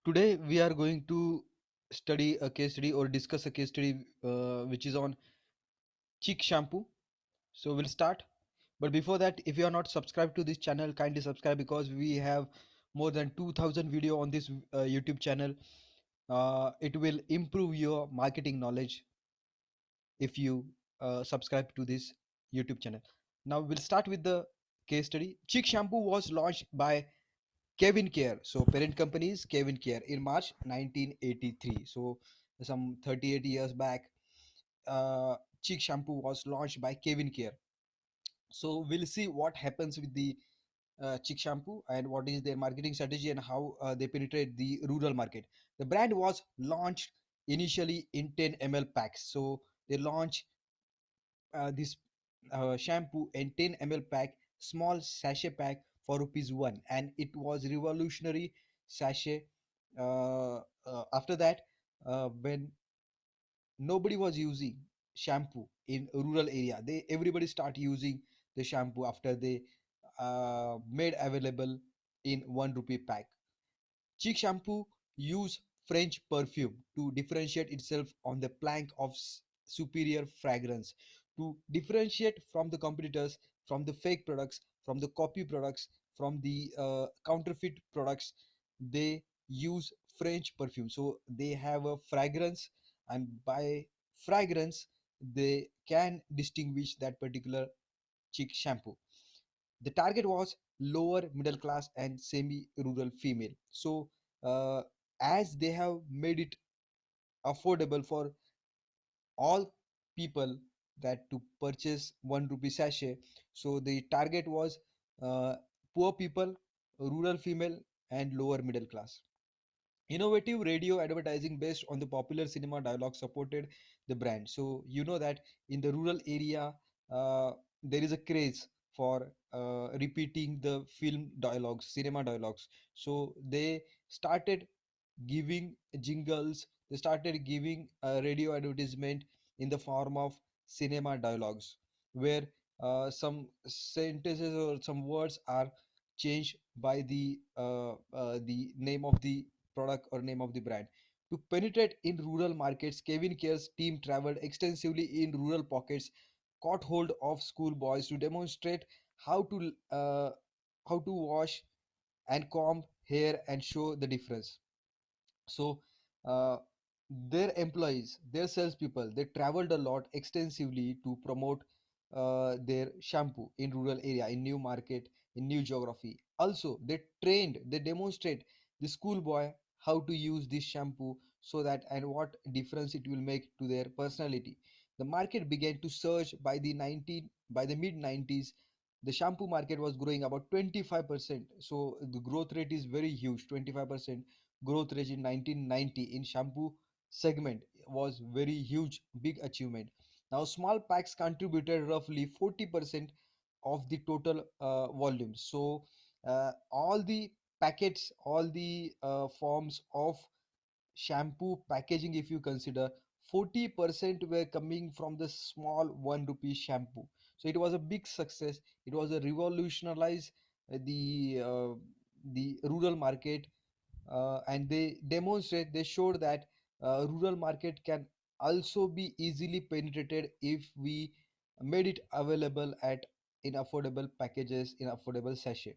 Today we are going to study a case study or discuss a case study which is on cheek shampoo. So we'll start. But before that, if you are not subscribed to this channel, kindly subscribe because we have more than 2000 video on this YouTube channel. It will improve your marketing knowledge if you subscribe to this YouTube channel. Now we'll start with the case study. Cheek shampoo was launched by Kevin Care. So parent company is Kevin Care in March 1983. So some 38 years back, cheek shampoo was launched by Kevin Care. So we'll see what happens with the cheek shampoo and what is their marketing strategy and how they penetrate the rural market. The brand was launched initially in 10 ml packs. So they launched this shampoo in 10 ml pack, small sachet pack for rupees 1, and it was revolutionary sachet. After that, when nobody was using shampoo in rural area, they everybody start using the shampoo after they made available in 1 rupee pack. Cheek shampoo use French perfume to differentiate itself on the plank of superior fragrance, to differentiate from the competitors, from the fake products, from the copy products, from the counterfeit products. They use French perfume, so they have a fragrance, and by fragrance they can distinguish that particular cheek shampoo. The target was lower middle class and semi rural female. So uh, as they have made it affordable for all people that to purchase 1 rupee sachet, so the target was uh, poor people, rural female, and lower middle class. Innovative radio advertising based on the popular cinema dialogue supported the brand. So you know that in the rural area, there is a craze for repeating the film dialogues, cinema dialogues. So they started giving jingles, they started giving a radio advertisement in the form of cinema dialogues, where some sentences or some words are changed by the name of the product or name of the brand. To penetrate in rural markets, Kevin Care's team traveled extensively in rural pockets, caught hold of schoolboys to demonstrate how to uh, how to wash and comb hair and show the difference. So uh, their employees, their salespeople, they traveled a lot extensively to promote their shampoo in rural area, in new market, in new geography. Also they trained, they demonstrate the schoolboy how to use this shampoo, so that and what difference it will make to their personality. The market began to surge by the mid 90s. The shampoo market was growing about 25%. So the growth rate is very huge. 25% growth rate in 1990 in shampoo segment was very huge, big achievement. Now small packs contributed roughly 40% of the total volume. So all the packets, all the forms of shampoo packaging, if you consider, 40% were coming from the small 1 rupee shampoo. So it was a big success. It was a revolutionized uh, the uh, the rural market, and they showed that rural market can also be easily penetrated if we made it available at in affordable packages, in affordable sachet.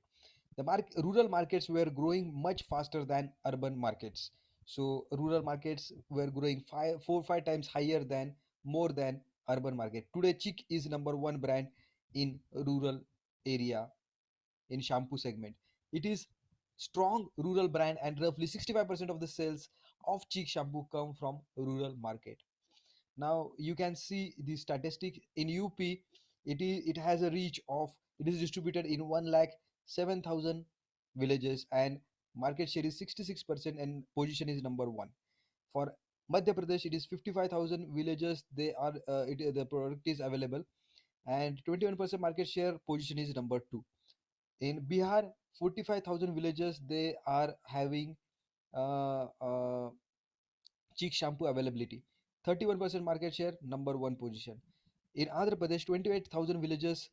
Rural markets were growing much faster than urban markets. So rural markets were growing 5 times higher than more than urban market. Today Chic is number one brand in rural area in shampoo segment. It is strong rural brand, and roughly 65% of the sales of cheek shampoo come from rural market. Now you can see the statistic in UP. It has a reach of, it is distributed in 1 lakh 7,000 villages, and market share is 66% and position is number 1. For Madhya Pradesh, it is 55,000 villages, the product is available, and 21% market share, position is number 2. In Bihar, 45,000 villages, they are having uh, uh, cheek shampoo availability. 31% market share, number 1 position. In Andhra Pradesh, 28,000 villages,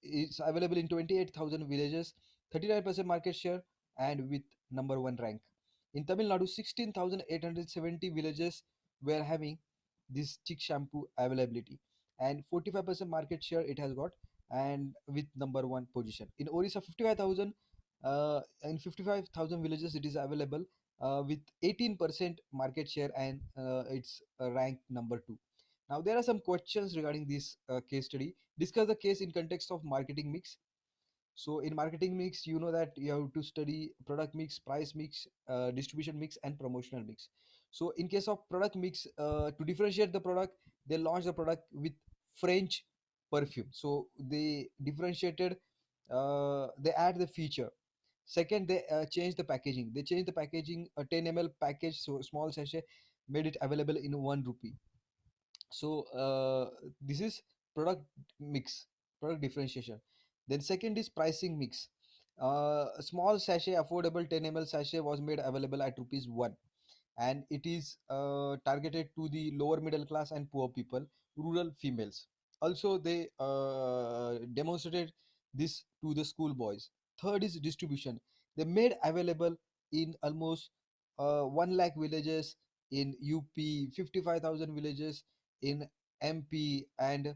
it's available in 28,000 villages, 39% market share, and with number 1 rank. In Tamil Nadu, 16,870 villages were having this chick shampoo availability, and 45% market share it has got, and with number one position. In Orissa, 55,000 in 55,000 villages it is available with 18% market share, and it's ranked number two. Now there are some questions regarding this case study. Discuss the case in context of marketing mix. So in marketing mix, you know that you have to study product mix, price mix, distribution mix, and promotional mix. So in case of product mix, to differentiate the product, they launched the product with French perfume. So they differentiated, they add the feature. Second, they changed the packaging. They changed the packaging, a 10 ml package, so small sachet, made it available in 1 rupee. So this is product mix, product differentiation. Then second is pricing mix. A small sachet, affordable 10 ml sachet was made available at rupees 1, and it is targeted to the lower middle class and poor people, rural females. Also they demonstrated this to the school boys. Third is distribution. They made available in almost 1 lakh villages in UP, 55,000 villages in MP, and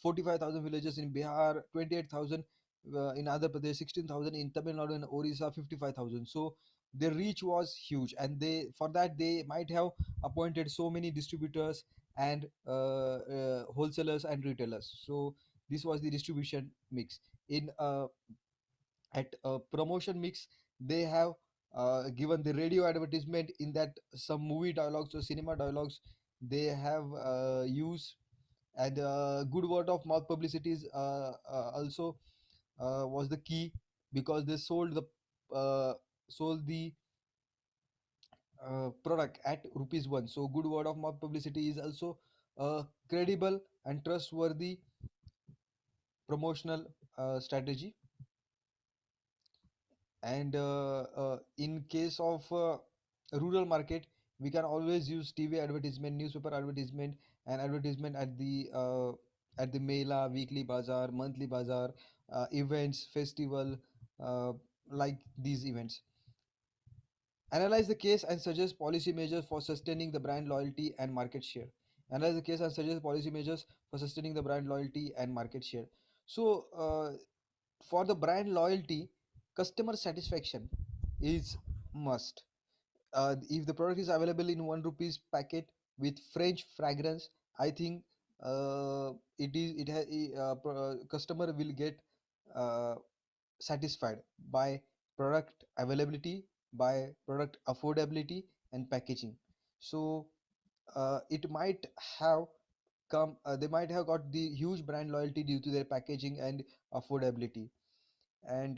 45,000 villages in Bihar, 28,000 in Andhra Pradesh, 16,000 in Tamil Nadu, and Orissa 55,000. So their reach was huge, and they, for that they might have appointed so many distributors and wholesalers and retailers. So this was the distribution mix. In at promotion mix, they have given the radio advertisement, in that some movie dialogues or cinema dialogues they have used, and good word of mouth publicities also was the key, because they uh, sold the product at rupees 1. So good word of mouth publicity is also a credible and trustworthy promotional strategy. And in case of rural market, we can always use TV advertisement, newspaper advertisement, and advertisement at the mela, weekly bazaar, monthly bazaar, events, festival, uh, like these events. Analyze the case and suggest policy measures for sustaining the brand loyalty and market share. Analyze the case and suggest policy measures for sustaining the brand loyalty and market share. So, for the brand loyalty, customer satisfaction is must. If the product is available in 1 rupees packet with French fragrance, I think it is it has customer will get uh, satisfied by product availability, by product affordability, and packaging. So it might have they might have got the huge brand loyalty due to their packaging and affordability. And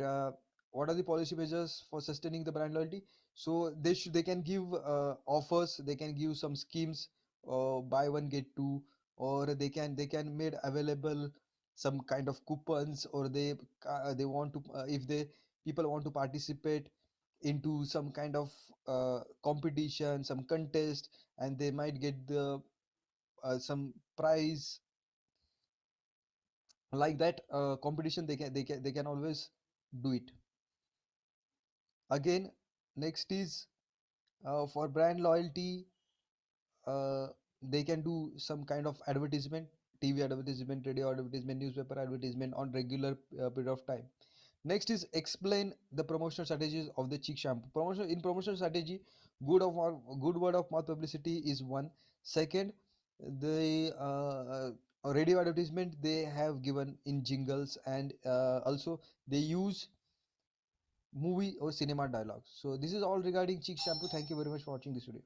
what are the policy measures for sustaining the brand loyalty? So they can give offers, they can give some schemes, buy one get two, or they can made available some kind of coupons, or they want to, if they people want to participate into some kind of competition, some contest, and they might get the some prize, like that competition, they can always do it. Again, next is for brand loyalty, uh, they can do some kind of advertisement, TV advertisement, radio advertisement, newspaper advertisement on regular period of time. Next is explain the promotional strategies of the chick shampoo. Promotional strategy, good word of mouth publicity is one. Second, the radio advertisement they have given in jingles, and also they use movie or cinema dialogues. So this is all regarding chick shampoo. Thank you very much for watching this video.